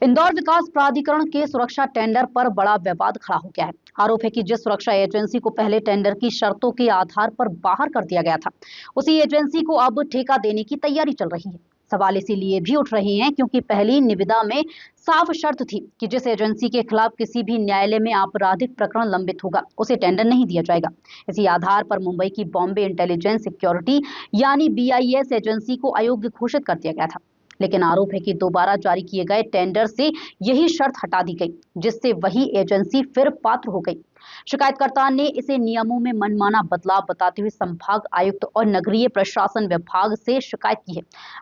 इंदौर विकास प्राधिकरण के सुरक्षा टेंडर पर बड़ा विवाद खड़ा हो गया है। आरोप है कि जिस सुरक्षा एजेंसी को पहले टेंडर की शर्तों के आधार पर बाहर कर दिया गया था, उसी एजेंसी को अब ठेका देने की तैयारी चल रही है। सवाल इसीलिए भी उठ रहे हैं क्योंकि पहली निविदा में साफ शर्त थी कि जिस एजेंसी के खिलाफ किसी भी न्यायालय में आपराधिक प्रकरण लंबित होगा, उसे टेंडर नहीं दिया जाएगा। इसी आधार पर मुंबई की बॉम्बे इंटेलिजेंस सिक्योरिटी यानी BIS एजेंसी को अयोग्य घोषित कर दिया गया था। लेकिन आरोप है कि दोबारा जारी किए गए टेंडर से यही शर्त हटा दी गई, जिससे वही एजेंसी फिर पात्र हो गई। शिकायतकर्ता ने इसे नियमों में मनमाना बदलाव बताते हुए संभाग आयुक्त और नगरीय प्रशासन विभाग से शिकायत की है।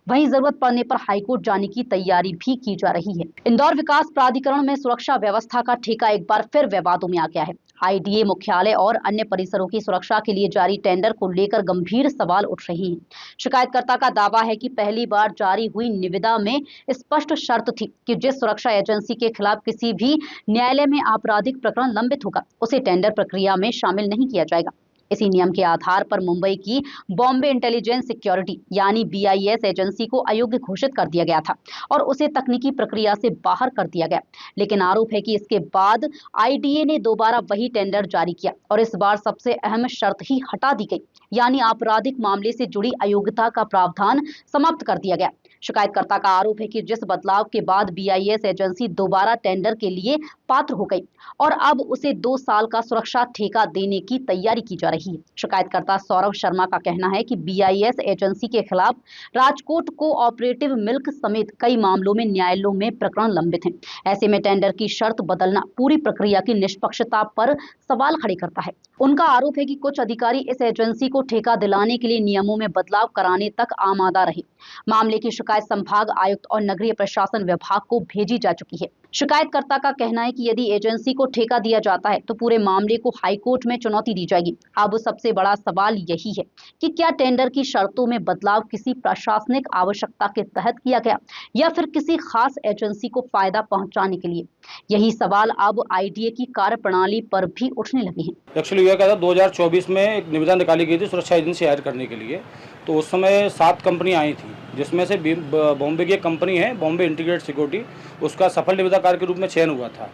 वहीं जरूरत पड़ने पर हाईकोर्ट जाने की तैयारी भी की जा रही है। इंदौर विकास प्राधिकरण में सुरक्षा व्यवस्था का ठेका एक बार फिर विवादों में आ गया है। IDA मुख्यालय और अन्य परिसरों की सुरक्षा के लिए जारी टेंडर को लेकर गंभीर सवाल उठ रहे हैं। शिकायतकर्ता का दावा है कि पहली बार जारी हुई निविदा में स्पष्ट शर्त थी कि जिस सुरक्षा एजेंसी के खिलाफ किसी भी न्यायालय में आपराधिक प्रकरण लंबित होगा, उसे टेंडर प्रक्रिया में शामिल नहीं किया जाएगा। इसी नियम के आधार पर मुंबई की बॉम्बे इंटेलिजेंस सिक्योरिटी यानी BIS एजेंसी को अयोग्य घोषित कर दिया गया था और उसे तकनीकी प्रक्रिया से बाहर कर दिया गया। लेकिन आरोप है कि इसके बाद IDA ने दोबारा वही टेंडर जारी किया और इस बार सबसे अहम शर्त ही हटा दी गई, यानी आपराधिक मामले से जुड़ी अयोग्यता का प्रावधान समाप्त कर दिया गया। शिकायतकर्ता का आरोप है कि जिस बदलाव के बाद BIS एजेंसी दोबारा टेंडर के लिए पात्र हो गई और अब उसे 2 साल का सुरक्षा ठेका देने की तैयारी की जा रही है। शिकायतकर्ता सौरभ शर्मा का कहना है कि BIS एजेंसी के खिलाफ राजकोट कोऑपरेटिव मिल्क समेत कई मामलों में न्यायालयों में प्रकरण लंबित हैं। ऐसे में टेंडर की शर्त बदलना पूरी प्रक्रिया की निष्पक्षता पर सवाल खड़े करता है। उनका आरोप है कि कुछ अधिकारी इस एजेंसी को ठेका दिलाने के लिए नियमों में बदलाव कराने तक आमादा रहे। मामले की शिकायत संभाग आयुक्त और नगरीय प्रशासन विभाग को भेजी जा चुकी है। शिकायतकर्ता का कहना है कि यदि एजेंसी को ठेका दिया जाता है तो पूरे मामले को हाईकोर्ट में चुनौती दी जाएगी। अब सबसे बड़ा सवाल यही है कि क्या टेंडर की शर्तों में बदलाव किसी प्रशासनिक आवश्यकता के तहत किया गया या फिर किसी खास एजेंसी को फायदा पहुंचाने के लिए। यही सवाल अब IDA की कार्यप्रणाली पर भी उठने लगे हैं। एक्चुअली यह कहता 2024 में एक निविदा निकाली गई थी सुरक्षा एजेंसी हायर करने के लिए। तो उस समय 7 कंपनी आई थी, जिसमें से बॉम्बे की एक कंपनी है बॉम्बे इंटीग्रेटेड सिक्योरिटी, उसका सफल निविदाकार के रूप में चयन हुआ था।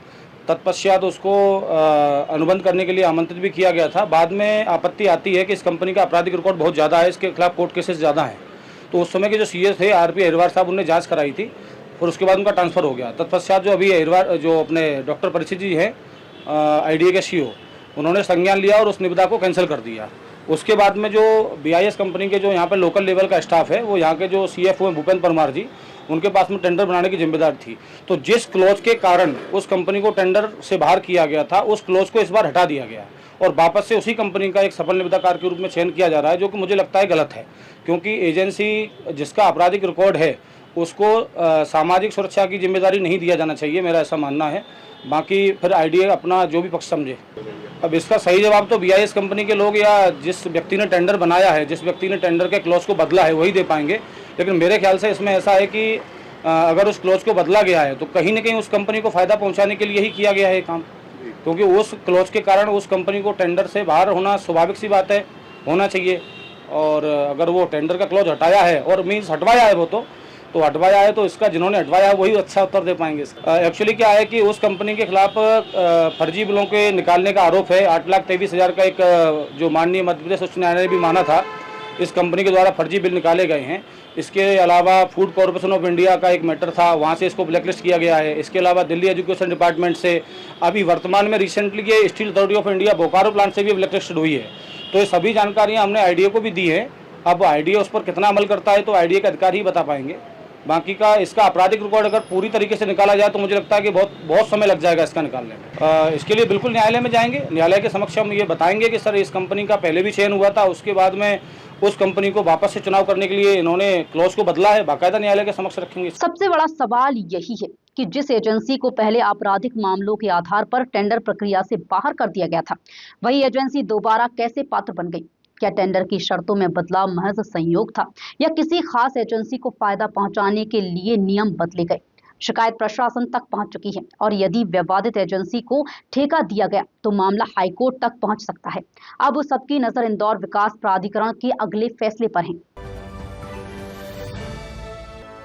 तत्पश्चात उसको अनुबंध करने के लिए आमंत्रित भी किया गया था। बाद में आपत्ति आती है कि इस कंपनी का आपराधिक रिकॉर्ड बहुत ज़्यादा है, इसके खिलाफ कोर्ट केसेस ज़्यादा हैं। तो उस समय के जो CS थे RP अहिरवार साहब, उन्होंने जाँच कराई थी और उसके बाद उनका ट्रांसफ़र हो गया। तत्पश्चात जो अभी अहिरवार जो अपने डॉक्टर परीक्षित जी हैं IDA के CO, उन्होंने संज्ञान लिया और उस निविदा को कैंसिल कर दिया। उसके बाद में जो BIS कंपनी के जो यहाँ पे लोकल लेवल का स्टाफ है, वो यहाँ के जो CFO हैं भूपेंद्र परमार जी, उनके पास में टेंडर बनाने की जिम्मेदारी थी। तो जिस क्लोज के कारण उस कंपनी को टेंडर से बाहर किया गया था, उस क्लोज को इस बार हटा दिया गया और वापस से उसी कंपनी का एक सफल निविदाकार के रूप में चयन किया जा रहा है, जो कि मुझे लगता है गलत है। क्योंकि एजेंसी जिसका आपराधिक रिकॉर्ड है उसको सामाजिक सुरक्षा की जिम्मेदारी नहीं दिया जाना चाहिए, मेरा ऐसा मानना है। बाकी फिर IDA अपना जो भी पक्ष समझे। अब इसका सही जवाब तो BIS कंपनी के लोग या जिस व्यक्ति ने टेंडर बनाया है, जिस व्यक्ति ने टेंडर के क्लॉज को बदला है, वही दे पाएंगे। लेकिन मेरे ख्याल से इसमें ऐसा है कि अगर उस क्लॉज को बदला गया है तो कहीं ना कहीं उस कंपनी को फ़ायदा पहुंचाने के लिए ही किया गया है काम, क्योंकि उस क्लॉज के कारण उस कंपनी को टेंडर से बाहर होना स्वाभाविक सी बात है, होना चाहिए। और अगर वो टेंडर का क्लॉज हटाया है और मीन्स हटवाया है, वो तो हटवाया है, तो इसका जिन्होंने हटवाया है वही अच्छा उत्तर दे पाएंगे। एक्चुअली क्या है कि उस कंपनी के खिलाफ फर्जी बिलों के निकालने का आरोप है। 8,23,000 का एक जो माननीय मध्य प्रदेश उच्च न्यायालय ने भी माना था, इस कंपनी के द्वारा फर्जी बिल निकाले गए हैं। इसके अलावा फूड कॉरपोरेशन ऑफ इंडिया का एक मैटर था, वहाँ से इसको ब्लैकलिस्ट किया गया है। इसके अलावा दिल्ली एजुकेशन डिपार्टमेंट से, अभी वर्तमान में रिसेंटली ये steel authority of India Bokaro plant से भी ब्लैकलिस्टेड हुई है। तो ये सभी जानकारियाँ हमने IDA को भी दी है। अब IDA उस पर कितना अमल करता है तो IDA के अधिकारी ही बता पाएंगे। बाकी का इसका आपराधिक रिकॉर्ड अगर पूरी तरीके से निकाला जाए तो मुझे लगता है कि बहुत समय लग जाएगा इसका निकालने में। इसके लिए बिल्कुल न्यायालय में जाएंगे, न्यायालय के समक्ष हम ये बताएंगे कि सर इस कंपनी का पहले भी चयन हुआ था, उसके बाद में उस कंपनी को वापस से चुनाव करने के लिए इन्होंने क्लॉज को बदला है, बाकायदा न्यायालय के समक्ष रखेंगे। सबसे बड़ा सवाल यही है कि जिस एजेंसी को पहले आपराधिक मामलों के आधार पर टेंडर प्रक्रिया से बाहर कर दिया गया था, वही एजेंसी दोबारा कैसे पात्र बन गई। क्या टेंडर की शर्तों में बदलाव महज संयोग था या किसी खास एजेंसी को फायदा पहुंचाने के लिए नियम बदले गए। शिकायत प्रशासन तक पहुंच चुकी है और यदि विवादित एजेंसी को ठेका दिया गया तो मामला हाईकोर्ट तक पहुंच सकता है। अब सबकी नजर इंदौर विकास प्राधिकरण के अगले फैसले पर है।